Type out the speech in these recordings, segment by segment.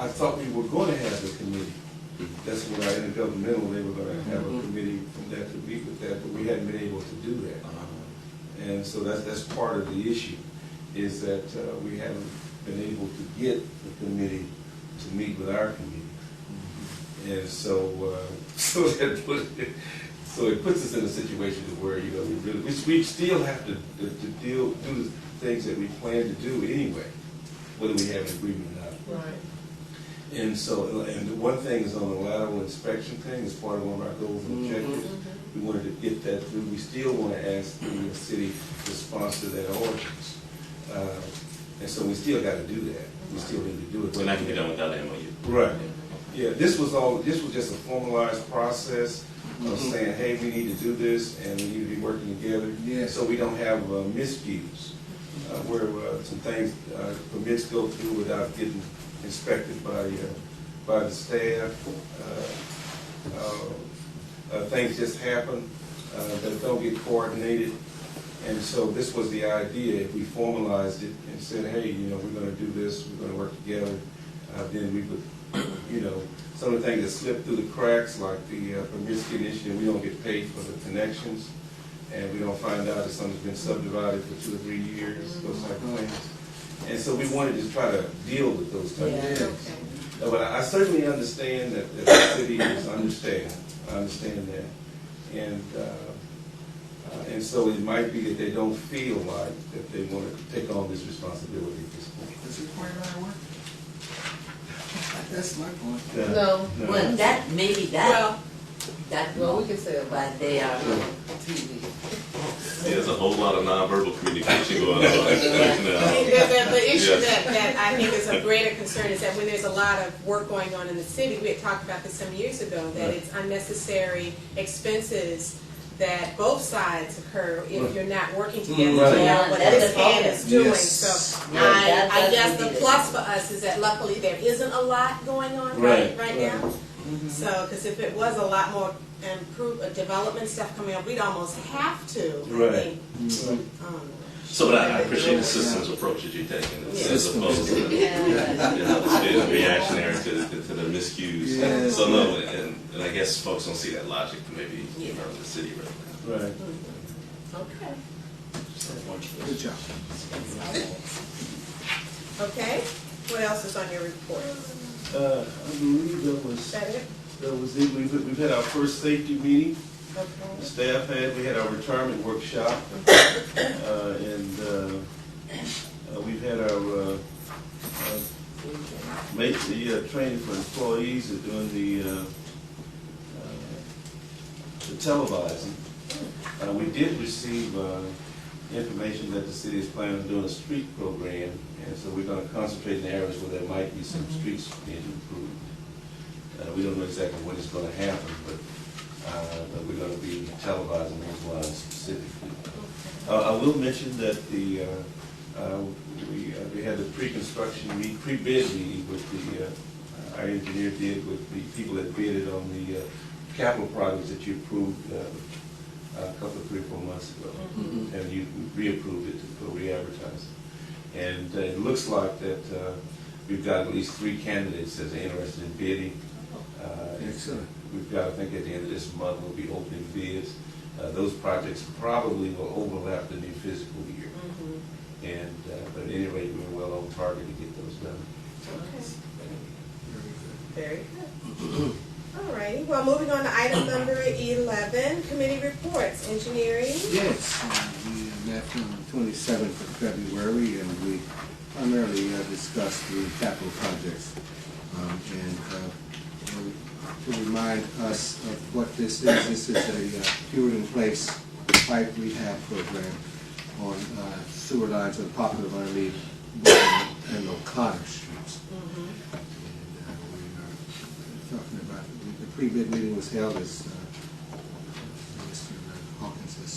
I thought we were going to have the committee. That's what our intergovernmental, they were going to have a committee from that to meet with that, but we hadn't been able to do that. And so that's part of the issue, is that we haven't been able to get the committee to meet with our committee. And so, so it puts us in a situation where, you know, we still have to do the things that we plan to do anyway, whether we have an agreement or not. Right. And so, and the one thing is on the lateral inspection thing, as part of one of our goals and objectives. We wanted to get that through. We still want to ask the city to sponsor that ordinance. And so we still got to do that. We still need to do it. So that can be done without the MOU. Right. Yeah, this was just a formalized process of saying, hey, we need to do this and we need to be working together. Yeah. So we don't have miscues where some things, permits go through without getting inspected by the staff. Things just happen that don't get coordinated. And so this was the idea. If we formalized it and said, hey, you know, we're going to do this, we're going to work together, then we would, you know, some of the things that slip through the cracks, like the permits getting issued, we don't get paid for the connections, and we don't find out that something's been subdivided for 2 or 3 years, those type of things. And so we wanted to try to deal with those type of things. Okay. But I certainly understand that the city is understaffed. I understand that. And so it might be that they don't feel like that they want to take on this responsibility at this point. Does it quite work? That's my point. Yeah. No. Well, that, maybe that, Well, we can say it. but they are, TV. There's a whole lot of nonverbal communication going on. The issue Yes. that I think is of greater concern is that when there's a lot of work going on in the city, we had talked about this some years ago, that Right. it's unnecessary expenses that both sides occur if you're not working together Right. to know Yeah, what that's this the hand problem. is doing. Yes. So Yeah, I that guess would the be the- plus for us is that luckily there isn't a lot going on Right, right now. So, because if it was a lot more development stuff coming up, we'd almost have to, I Right. think. So, but I appreciate the systems approach that you're taking, as opposed to, yeah. just being reactionary to the miscues. Yeah. So no, and I guess folks don't see that logic to maybe, you know, the city right now. Right. Okay. Good job. Okay, what else is on your report? I believe Is that it? that was it. We've had our first safety meeting. The Okay. staff we had our retirement workshop, and we've had our training for employees that doing the televising. We did receive information that the city is planning on doing a street program, and so we're going to concentrate in areas where there might be some streets being improved. We don't know exactly when it's going to happen, but we're going to be televising those lines specifically. I will mention that we had the pre-bid meeting with our engineer did with the people that bidded on the capital projects that you approved a couple of 3 or 4 months ago, and you reapproved it for re-advertising. And it looks like that we've got at least 3 candidates that are interested in bidding. Excellent. We've got, I think, at the end of this month, we'll be opening bids. Those projects probably will overlap the new fiscal year. And, but at any rate, we're well on target to get those done. Okay. Very good. All righty, well, moving on to item number 11, committee reports, engineering. Yes, we met on the 27th of February, and we primarily discussed the capital projects. To remind us of what this is a cured-in-place pipe rehab program on sewer lines on Popular Army and O'Connor Streets. And we are talking about, the pre-bid meeting was held as Mr. Hawkins has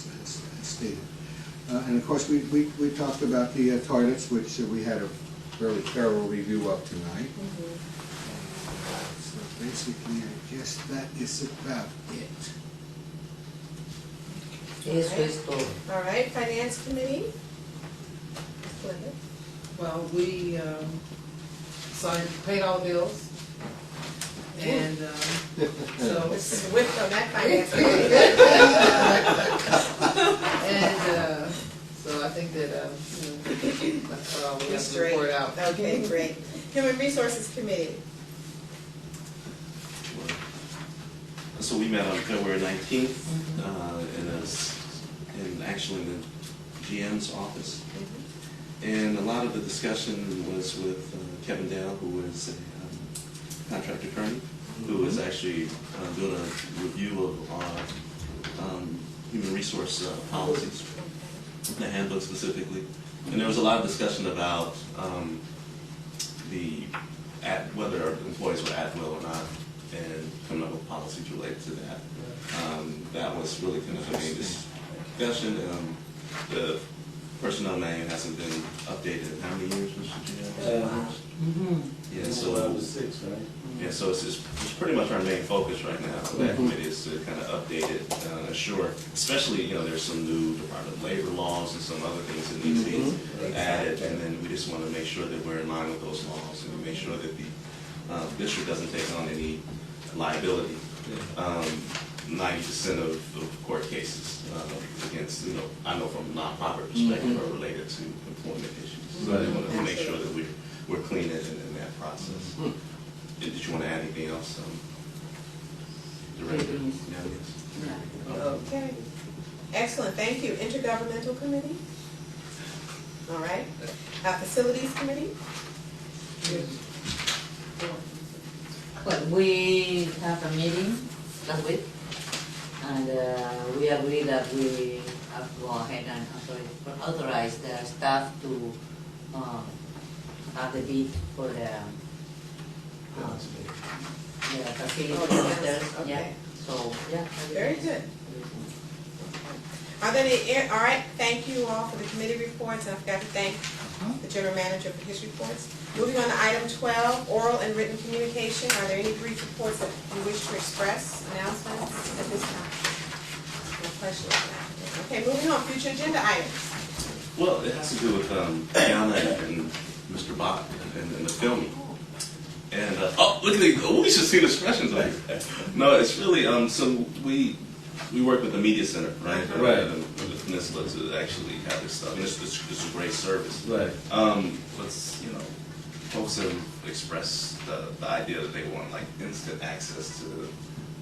stated. And of course, we talked about the toilets, which we had a fairly thorough review of tonight. So basically, I guess that is about it. Yes, Crystal. All right, finance committee. Linda? Well, we So I paid all the bills. And, so, Mrs. Swift on that finance committee. and, so I think that, that's all we have to Straight. report out. Okay, great. Human Resources Committee. So we met on February 19th, actually in the GM's office. And a lot of the discussion was with Kevin Dale, who is a contract attorney, who is actually doing a review of our human resource policies, the handbook specifically. And there was a lot of discussion about whether our employees were at will or not, and coming up with policies related to that. That was really kind of the main discussion. The personnel manual hasn't been updated in how many years, Mr. GM? Yeah, so 6, right? yeah, so it's pretty much our main focus right now. That committee is to kind of update it, assure, especially, there's some new Department of Labor laws and some other things that need to be added, and then we just want to make sure that we're in line with those laws and make sure that the district doesn't take on any liability. 90% of court cases against, I know from a nonprofit perspective, are related to employment issues. So I want to make sure that we're clean in that process. Did you want to add anything else? Director? Okay. Excellent, thank you. Intergovernmental Committee? All right. Facilities Committee? Well, we have a meeting last week, and we agree that we have to go ahead and authorize the staff to have the bid for the facility centers. Okay. Yeah. So yeah. Very good. Are there any, all right, thank you all for the committee reports, and I forgot to thank the general manager for his reports. Moving on to item 12, oral and written communication. Are there any brief reports that you wish to express, announcements at this time? No questions. Okay, moving on, future agenda items. Well, it has to do with Yana and Mr. Bach and the filming. And, look at the, we should see the expressions on it. No, it's really, so we work with the Media Center, right? Right. The Peninsula to actually have this stuff. And it's a great service. Right. Folks have expressed the idea that they want like instant access to,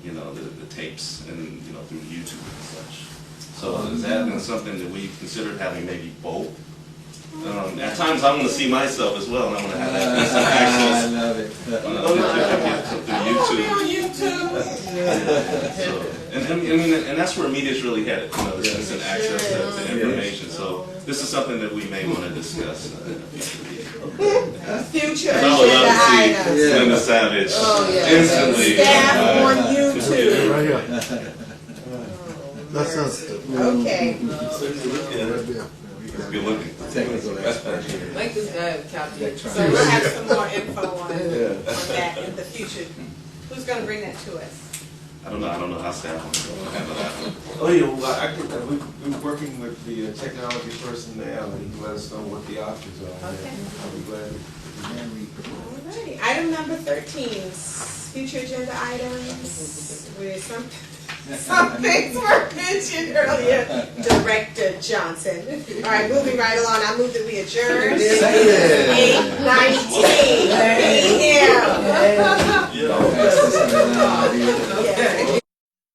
the tapes and, through YouTube and such. So has that been something that we considered having maybe both? At times I want to see myself as well, and I want to have that instant access. I love it. Through YouTube. And that's where media is really headed, this instant access to information. So this is something that we may want to discuss in a future meeting. Future I would love to see agenda items. Linda Savage instantly. Staff on YouTube. Right here. That sounds good. Okay. It's good looking. Technical expert. Make this guy a calculator. So we'll have some more info on that in the future. Who's going to bring that to us? I don't know how staff will handle that one. Oh, yeah, well, we're working with the technology person now, and he can let us know what the options are. Okay. I'll be glad. Alrighty, item number 13, future agenda items, with some things were mentioned earlier, Director Johnson. All right, moving right along, I move that we adjourn. 8:19 p.m. Yes.